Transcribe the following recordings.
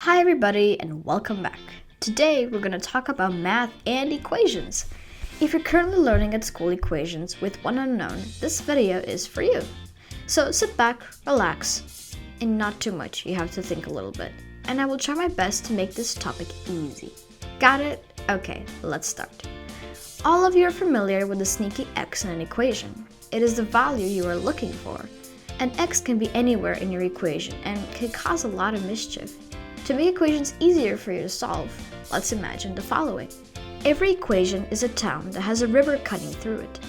Hi everybody and welcome back. Today we're going to talk about math and equations. If you're currently learning at school equations with one unknown, this video is for you. So sit back, relax, and not too much, you have to think a little bit. And I will try my best to make this topic easy. Got it? Okay, let's start. All of you are familiar with the sneaky x in an equation. It is the value you are looking for. An x can be anywhere in your equation and can cause a lot of mischief. To make equations easier for you to solve, let's imagine the following. Every equation is a town that has a river cutting through it.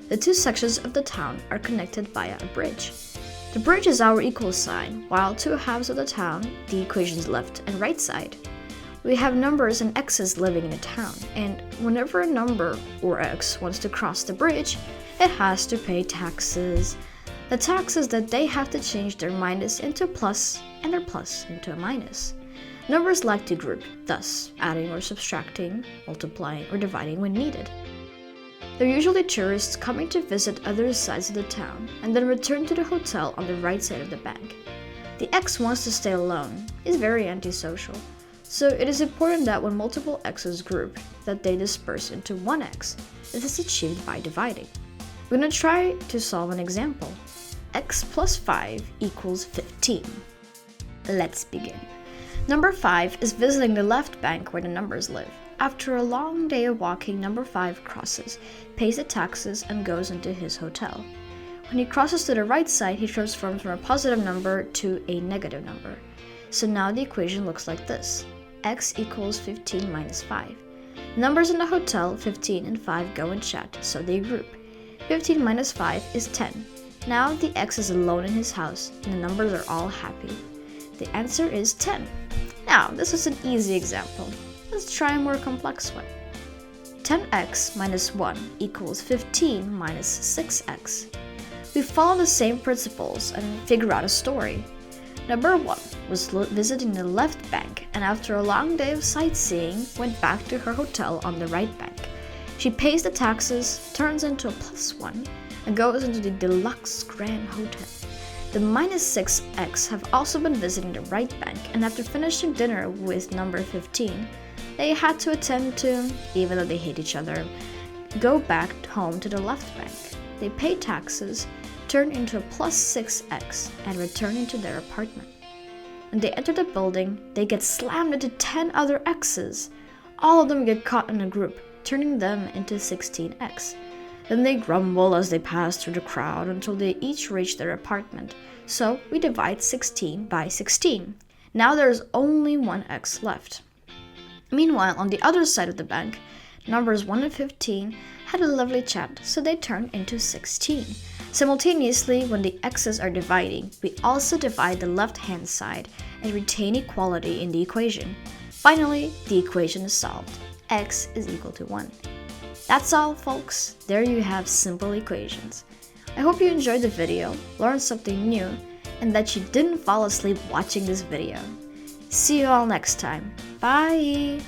The two sections of the town are connected via a bridge. The bridge is our equal sign, while two halves of the town, the equation's left and right side. We have numbers and x's living in a town, and whenever a number, or x, wants to cross the bridge, it has to pay taxes. The tax is that they have to change their minus into a plus and their plus into a minus. Numbers like to group, thus adding or subtracting, multiplying or dividing when needed. They're usually tourists coming to visit other sides of the town and then return to the hotel on the right side of the bank. The x wants to stay alone, is very antisocial, so it is important that when multiple x's group, that they disperse into one x. This is achieved by dividing. We're going to try to solve an example. X plus 5 equals 15. Let's begin. Number 5 is visiting the left bank where the numbers live. After a long day of walking, number 5 crosses, pays the taxes, and goes into his hotel. When he crosses to the right side, he transforms from a positive number to a negative number. So now the equation looks like this. X equals 15 minus 5. Numbers in the hotel, 15 and 5, go and chat, so they group. 15 minus 5 is 10. Now the x is alone in his house, and the numbers are all happy. The answer is 10. Now, this is an easy example. Let's try a more complex one. 10x minus 1 equals 15 minus 6x. We follow the same principles and figure out a story. Number 1 was visiting the left bank, and after a long day of sightseeing, went back to her hotel on the right bank. She pays the taxes, turns into a plus 1, and goes into the deluxe grand hotel. The minus 6x have also been visiting the right bank, and after finishing dinner with number 15, they had to attend to, even though they hate each other, go back home to the left bank. They pay taxes, turn into a plus 6x, and return into their apartment. When they enter the building, they get slammed into 10 other x's. All of them get caught in a group, turning them into 16x. Then they grumble as they pass through the crowd until they each reach their apartment. So we divide 16 by 16. Now there is only one x left. Meanwhile, on the other side of the bank, numbers 1 and 15 had a lovely chat, so they turned into 16. Simultaneously, when the x's are dividing, we also divide the left-hand side and retain equality in the equation. Finally, the equation is solved. X is equal to 1. That's all, folks. There you have simple equations. I hope you enjoyed the video, learned something new, and that you didn't fall asleep watching this video. See you all next time. Bye!